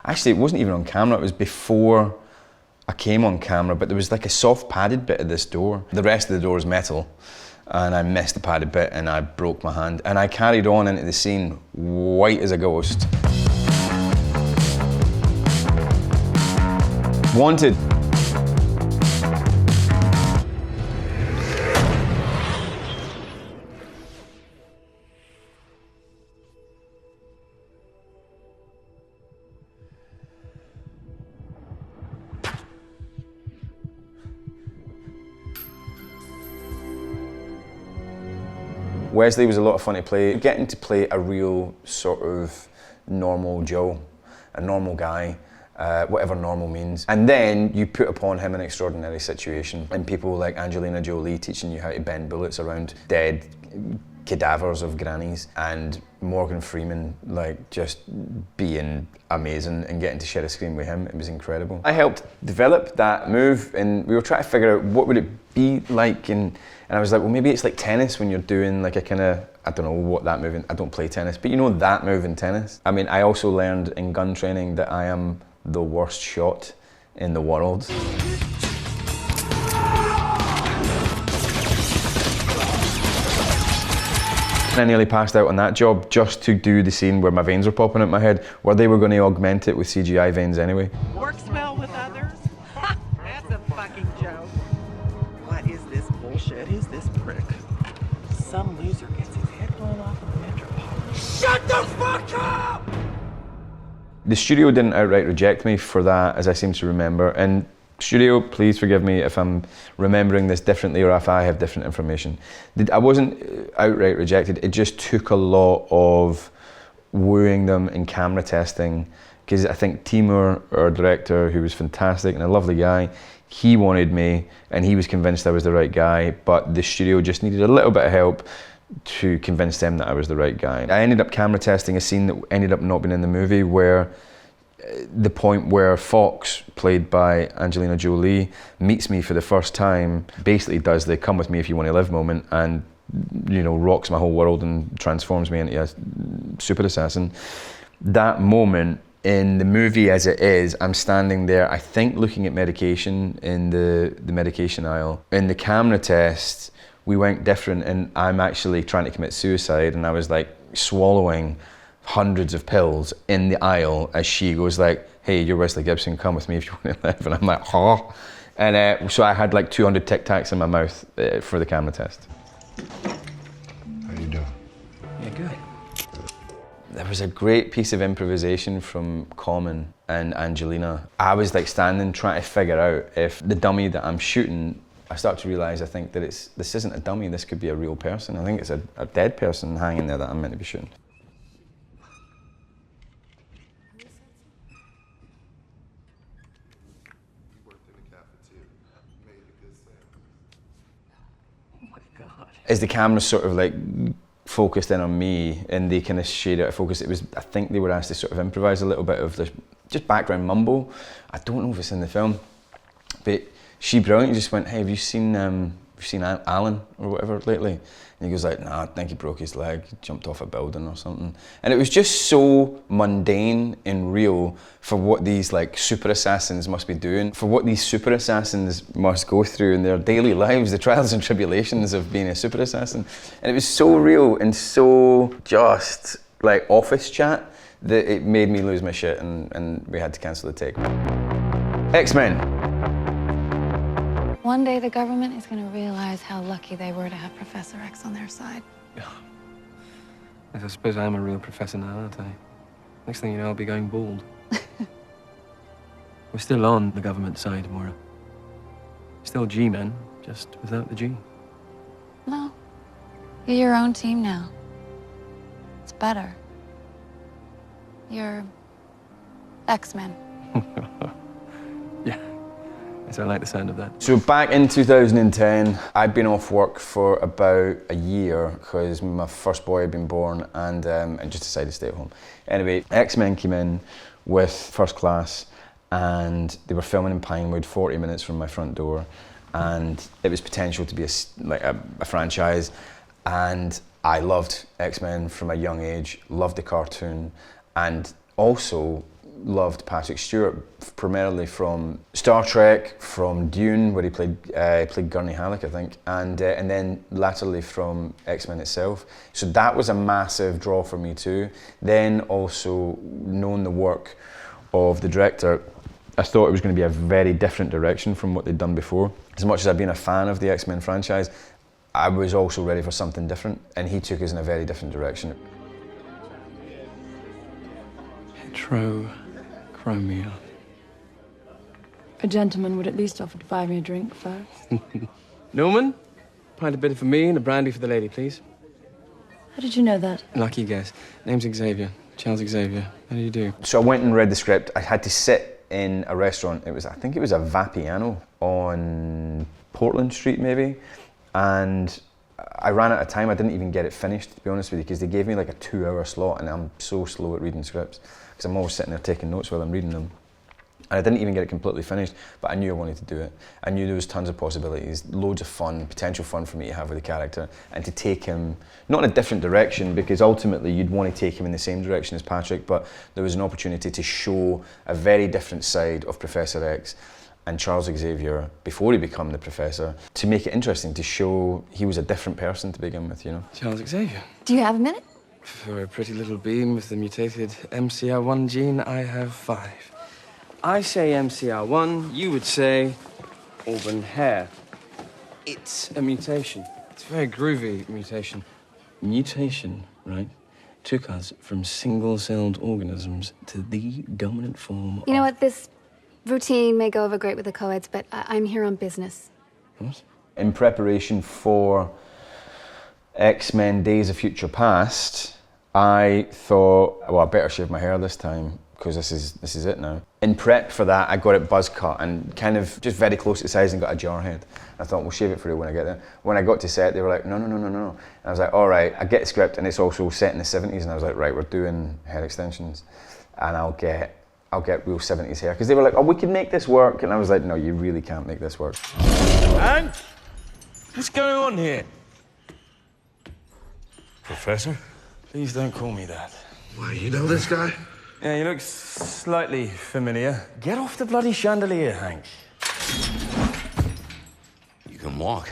Actually, it wasn't even on camera, it was before I came on camera, but there was like a soft padded bit of this door. The rest of the door is metal, and I missed the padded bit and I broke my hand. And I carried on into the scene, white as a ghost. Wanted. Wesley was a lot of fun to play. Getting to play a real sort of normal Joe, a normal guy, whatever normal means. And then you put upon him an extraordinary situation, and people like Angelina Jolie teaching you how to bend bullets around dead cadavers of grannies, and Morgan Freeman like just being amazing and getting to share a screen with him. It was incredible. I helped develop that move, and we were trying to figure out what would it be like, and I was like, well, maybe it's like tennis when you're doing like a kind of, I don't know what that move, I don't play tennis, but you know that move in tennis. I mean, I also learned in gun training that I am the worst shot in the world. I nearly passed out on that job just to do the scene where my veins were popping out my head, where they were going to augment it with CGI veins anyway. Works well with others? Ha! That's a fucking joke. What is this bullshit? Who's this prick? Some loser gets his head blown off in the Metropolitan. Shut the fuck up! The studio didn't outright reject me for that, as I seem to remember, and studio, please forgive me if I'm remembering this differently or if I have different information. I wasn't outright rejected, it just took a lot of wooing them and camera testing, because I think Timur, our director, who was fantastic and a lovely guy, he wanted me and he was convinced I was the right guy, but the studio just needed a little bit of help to convince them that I was the right guy. I ended up camera testing a scene that ended up not being in the movie, where the point where Fox, played by Angelina Jolie, meets me for the first time, basically does the "come with me if you want to live" moment, and you know, rocks my whole world and transforms me into a super assassin. That moment in the movie as it is, I'm standing there, I think looking at medication in the medication aisle. In the camera test, we went different, and I'm actually trying to commit suicide, and I was like swallowing hundreds of pills in the aisle as she goes like, "Hey, you're Wesley Gibson, come with me if you want to live." And I'm like, huh? And so I had like 200 Tic Tacs in my mouth for the camera test. How you doing? Yeah, good. There was a great piece of improvisation from Common and Angelina. I was like standing trying to figure out if the dummy that I'm shooting, I start to realise I think that this isn't a dummy, this could be a real person. I think it's a dead person hanging there that I'm meant to be shooting. As the camera sort of like focused in on me and they kind of shaded out of focus, I think they were asked to sort of improvise a little bit of the just background mumble. I don't know if it's in the film, but she brilliantly just went, "Hey, have you seen Alan or whatever lately?" And he goes like, "Nah, I think he broke his leg, jumped off a building or something." And it was just so mundane and real for what these like super assassins must be doing, for what these super assassins must go through in their daily lives, the trials and tribulations of being a super assassin. And it was so real and so just like office chat that it made me lose my shit, and we had to cancel the take. X-Men. One day the government is going to realize how lucky they were to have Professor X on their side. I suppose I'm a real professor now, aren't I? Next thing you know, I'll be going bald. We're still on the government side, Maura. Still G-men, just without the G. No, you're your own team now. It's better. You're X-Men. Yeah. Yes, I like the sound of that. So back in 2010, I'd been off work for about a year because my first boy had been born, and just decided to stay at home. Anyway, X-Men came in with First Class, and they were filming in Pinewood, 40 minutes from my front door, and it was potential to be a franchise, and I loved X-Men from a young age, loved the cartoon, and also loved Patrick Stewart primarily from Star Trek, from Dune, where he played Gurney Halleck, I think, and then latterly from X-Men itself. So that was a massive draw for me too. Then also knowing the work of the director, I thought it was going to be a very different direction from what they'd done before. As much as I've been a fan of the X-Men franchise, I was also ready for something different, and he took us in a very different direction. Heterochromia. A gentleman would at least offer to buy me a drink first. Norman, pint of bitter for me and a brandy for the lady, please. How did you know that? Lucky guess. Name's Xavier. Charles Xavier. How do you do? So I went and read the script. I had to sit in a restaurant. I think it was a Vapiano on Portland Street, maybe. And I ran out of time. I didn't even get it finished, to be honest with you, because they gave me like a 2-hour slot, and I'm so slow at reading scripts because I'm always sitting there taking notes while I'm reading them. And I didn't even get it completely finished, but I knew I wanted to do it. I knew there was tons of possibilities, loads of fun, potential fun for me to have with the character, and to take him, not in a different direction, because ultimately you'd want to take him in the same direction as Patrick, but there was an opportunity to show a very different side of Professor X and Charles Xavier before he became the Professor, to make it interesting, to show he was a different person to begin with, you know. Charles Xavier. Do you have a minute? For a pretty little being with the mutated MCR1 gene, I have 5. I say MCR1, you would say auburn hair. It's a mutation. It's a very groovy mutation. Mutation, right, took us from single-celled organisms to the dominant form You know what, this routine may go over great with the co-eds, but I'm here on business. What? In preparation for X-Men Days of Future Past, I thought, well, I better shave my hair this time, because this is it now. In prep for that, I got it buzz cut and kind of just very close to size and got a jar head. I thought, we'll shave it for you when I get there. When I got to set, they were like, no. And I was like, all right, I get the script, and it's also set in the 70s, and I was like, right, we're doing hair extensions, and I'll get real 70s hair. Because they were like, oh, we can make this work. And I was like, no, you really can't make this work. And? What's going on here? Professor? Please don't call me that. Why, you know this guy? Yeah, you look slightly familiar. Get off the bloody chandelier, Hank. You can walk.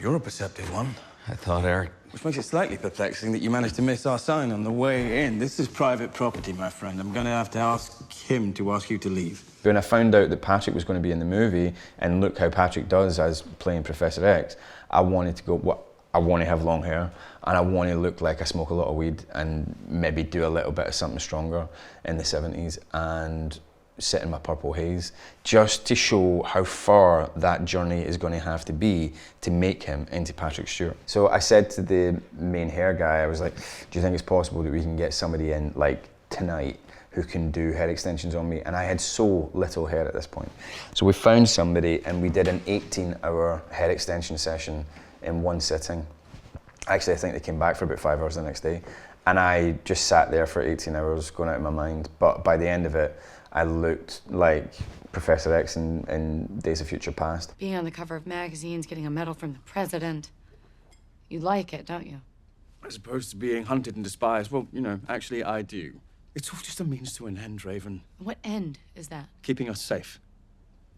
You're a perceptive one. I thought Eric... Which makes it slightly perplexing that you managed to miss our sign on the way in. This is private property, my friend. I'm going to have to ask him to ask you to leave. When I found out that Patrick was going to be in the movie, and look how Patrick does as playing Professor X, I wanted to go, what? I want to have long hair, and I want to look like I smoke a lot of weed and maybe do a little bit of something stronger in the 70s and sit in my purple haze, just to show how far that journey is going to have to be to make him into Patrick Stewart. So I said to the main hair guy, I was like, do you think it's possible that we can get somebody in like tonight who can do hair extensions on me? And I had so little hair at this point. So we found somebody, and we did an 18-hour hair extension session in one sitting. Actually, I think they came back for about 5 hours the next day, and I just sat there for 18 hours going out of my mind. But by the end of it, I looked like Professor X in Days of Future Past. Being on the cover of magazines, getting a medal from the president. You like it, don't you? As opposed to being hunted and despised. Well, you know, actually, I do. It's all just a means to an end, Raven. What end is that? Keeping us safe.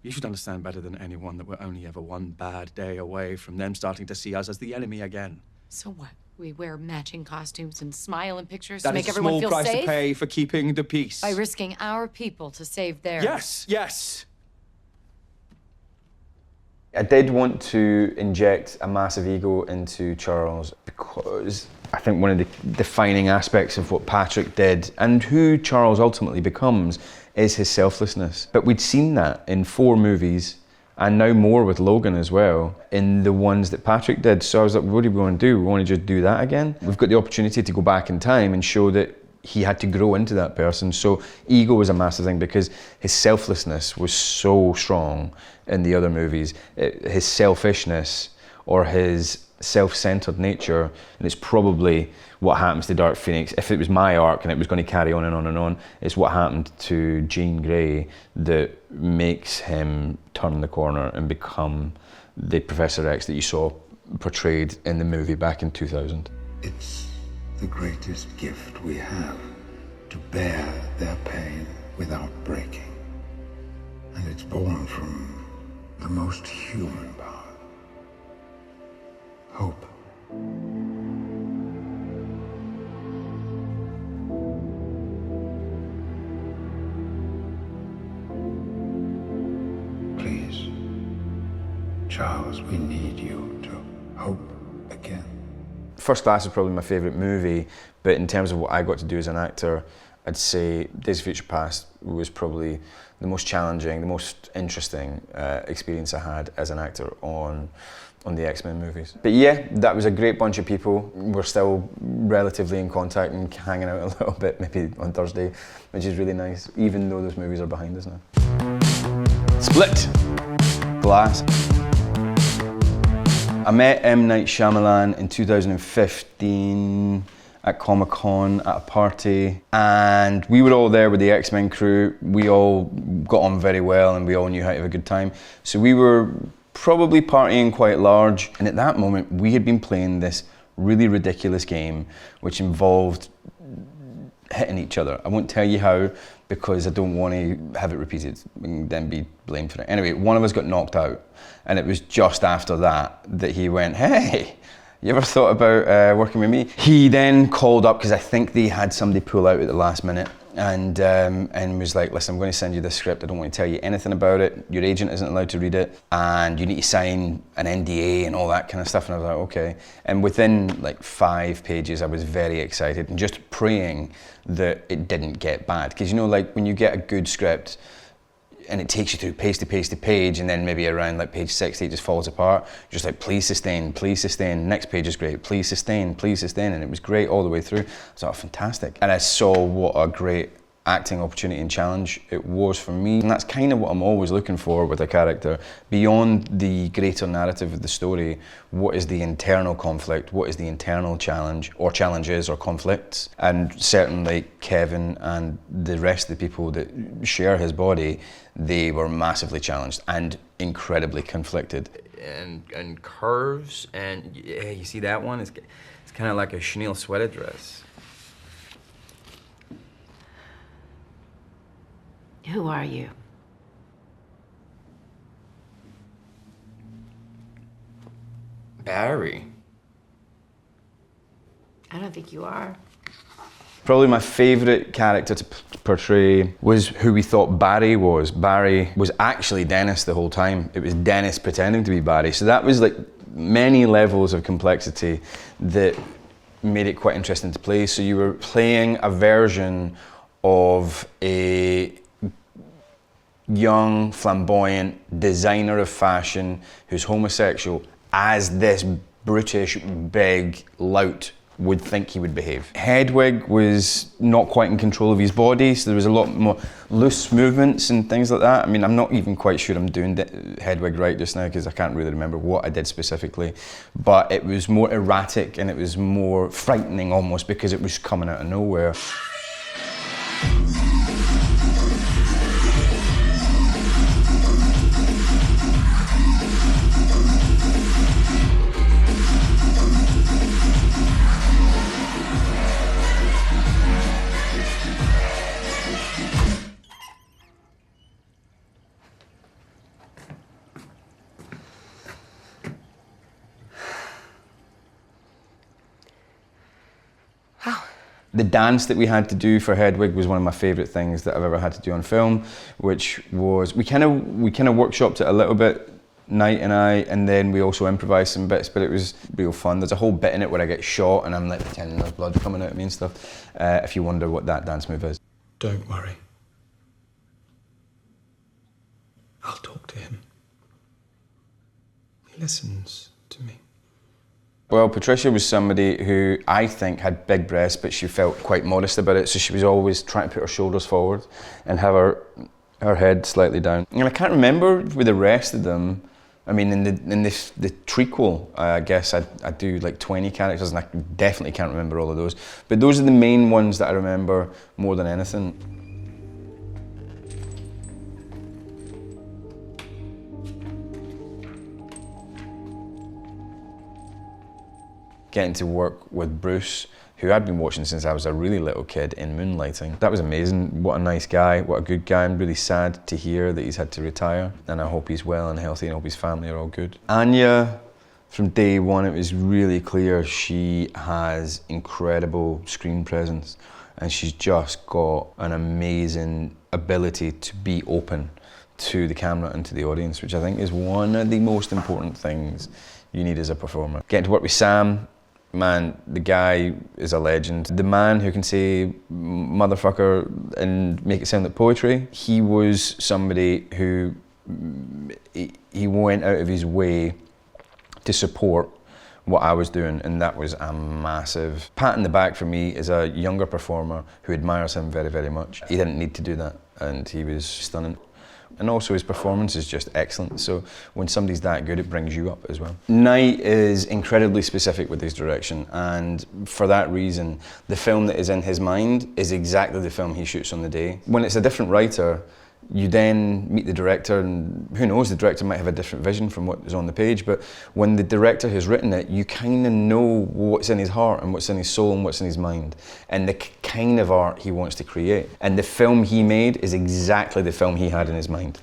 You should understand better than anyone that we're only ever one bad day away from them starting to see us as the enemy again. So what? We wear matching costumes and smile in pictures That to make is a everyone small feel price safe? to pay for keeping the peace. By risking our people to save theirs. Yes. I did want to inject a massive ego into Charles, because I think one of the defining aspects of what Patrick did and who Charles ultimately becomes is his selflessness. But we'd seen that in 4 movies, and now more with Logan as well, in the ones that Patrick did. So I was like, what do we want to do? We want to just do that again? We've got the opportunity to go back in time and show that he had to grow into that person. So ego was a massive thing, because his selflessness was so strong in the other movies. His selfishness, or his self-centered nature, and it's probably what happens to Dark Phoenix. If it was my arc and it was going to carry on and on and on, it's what happened to Jean Grey that makes him turn the corner and become the Professor X that you saw portrayed in the movie back in 2000. It's the greatest gift we have, to bear their pain without breaking. And it's born from the most human power. Hope. Please, Charles, we need you to hope again. First Class is probably my favourite movie, but in terms of what I got to do as an actor, I'd say Days of Future Past was probably the most challenging, the most interesting experience I had as an actor on the X-Men movies. But yeah, that was a great bunch of people. We're still relatively in contact and hanging out a little bit, maybe on Thursday, which is really nice, even though those movies are behind us now. Split. Glass. I met M. Night Shyamalan in 2015 at Comic-Con at a party, and we were all there with the X-Men crew. We all got on very well and we all knew how to have a good time. So we were probably partying quite large, and at that moment we had been playing this really ridiculous game which involved hitting each other. I won't tell you how because I don't want to have it repeated and then be blamed for it. Anyway, one of us got knocked out, and it was just after that he went, "Hey, you ever thought about working with me?" He then called up, because I think they had somebody pull out at the last minute, and was like, "Listen, I'm going to send you this script. I don't want to tell you anything about it. Your agent isn't allowed to read it, and you need to sign an NDA and all that kind of stuff." And I was like, "Okay." And within like 5 pages, I was very excited and just praying that it didn't get bad. Because you know, like when you get a good script, and it takes you through page to page to page, and then maybe around like page 60 it just falls apart. You're just like, please sustain, next page is great, please sustain, and it was great all the way through. I was like, oh, fantastic. And I saw what a great acting opportunity and challenge it was for me, and that's kind of what I'm always looking for with a character. Beyond the greater narrative of the story, what is the internal conflict, what is the internal challenge, or challenges or conflicts? And certainly Kevin and the rest of the people that share his body, they were massively challenged and incredibly conflicted. And curves, and yeah, you see that one? It's kind of like a chenille sweater dress. Who are you? Barry. I don't think you are. Probably my favourite character to portray was who we thought Barry was. Barry was actually Dennis the whole time. It was Dennis pretending to be Barry. So that was like many levels of complexity that made it quite interesting to play. So you were playing a version of a young, flamboyant designer of fashion who's homosexual as this brutish, big lout would think he would behave. Hedwig was not quite in control of his body, so there was a lot more loose movements and things like that. I mean, I'm not even quite sure I'm doing Hedwig right just now because I can't really remember what I did specifically, but it was more erratic and it was more frightening almost because it was coming out of nowhere. The dance that we had to do for Hedwig was one of my favourite things that I've ever had to do on film, which was, we kind of workshopped it a little bit, Knight and I, and then we also improvised some bits, but it was real fun. There's a whole bit in it where I get shot and I'm like pretending there's blood coming out of me and stuff, if you wonder what that dance move is. Don't worry. I'll talk to him. He listens to me. Well, Patricia was somebody who I think had big breasts, but she felt quite modest about it, so she was always trying to put her shoulders forward and have her head slightly down. And I can't remember with the rest of them. I mean, in the trequel, I guess I do like 20 characters, and I definitely can't remember all of those. But those are the main ones that I remember more than anything. Getting to work with Bruce who I'd been watching since I was a really little kid in Moonlighting. That was amazing. What a nice guy, what a good guy. I'm really sad to hear that he's had to retire, and I hope he's well and healthy and I hope his family are all good. Anya, from day one, it was really clear she has incredible screen presence, and she's just got an amazing ability to be open to the camera and to the audience, which I think is one of the most important things you need as a performer. Getting to work with Sam, man, the guy is a legend. The man who can say motherfucker and make it sound like poetry. He was somebody who, he went out of his way to support what I was doing, and that was a massive pat in the back for me as a younger performer who admires him very, very much. He didn't need to do that, and he was stunning. And also his performance is just excellent, so when somebody's that good, it brings you up as well. Knight is incredibly specific with his direction, and for that reason, the film that is in his mind is exactly the film he shoots on the day. When it's a different writer, you then meet the director, and who knows, the director might have a different vision from what is on the page, but when the director has written it, you kind of know what's in his heart and what's in his soul and what's in his mind, and the kind of art he wants to create. And the film he made is exactly the film he had in his mind.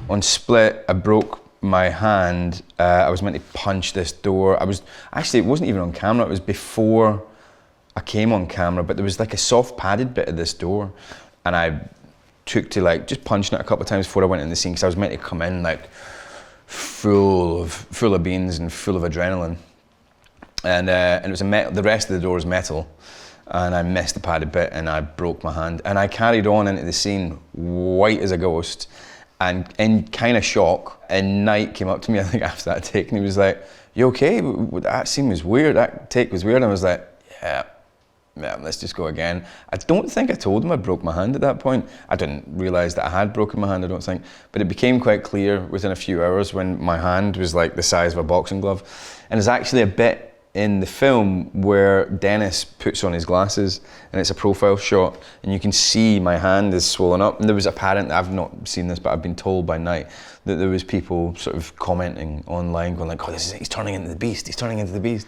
On Split, I broke my hand. I was meant to punch this door. Actually, it wasn't even on camera, it was before I came on camera, but there was like a soft padded bit of this door, and I took to like just punching it a couple of times before I went in the scene, because I was meant to come in like full of beans and full of adrenaline. And it was the rest of the door was metal, and I missed the padded bit and I broke my hand. And I carried on into the scene white as a ghost and in kind of shock. And Knight came up to me, I think, after that take, and he was like, "You okay? That scene was weird, that take was weird." And I was like, yeah, let's just go again. I don't think I told him I broke my hand at that point. I didn't realise that I had broken my hand, I don't think. But it became quite clear within a few hours when my hand was like the size of a boxing glove. And there's actually a bit in the film where Dennis puts on his glasses, and it's a profile shot, and you can see my hand is swollen up. And there was apparent, I've not seen this, but I've been told by Knight that there was people sort of commenting online going like, "Oh, he's turning into the beast, he's turning into the beast."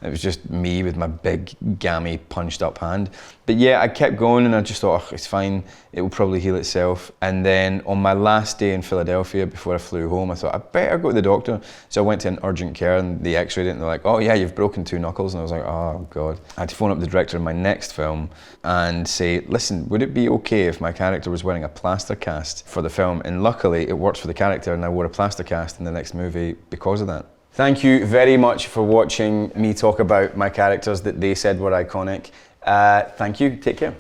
It was just me with my big, gammy, punched up hand. But yeah, I kept going, and I just thought, oh, it's fine, it will probably heal itself. And then on my last day in Philadelphia, before I flew home, I thought, I better go to the doctor. So I went to an urgent care, and they x-rayed it, and they're like, "Oh yeah, you've broken 2 knuckles." And I was like, oh God. I had to phone up the director of my next film and say, "Listen, would it be okay if my character was wearing a plaster cast for the film?" And luckily, it worked for the character, and I wore a plaster cast in the next movie because of that. Thank you very much for watching me talk about my characters that they said were iconic. Thank you, take care.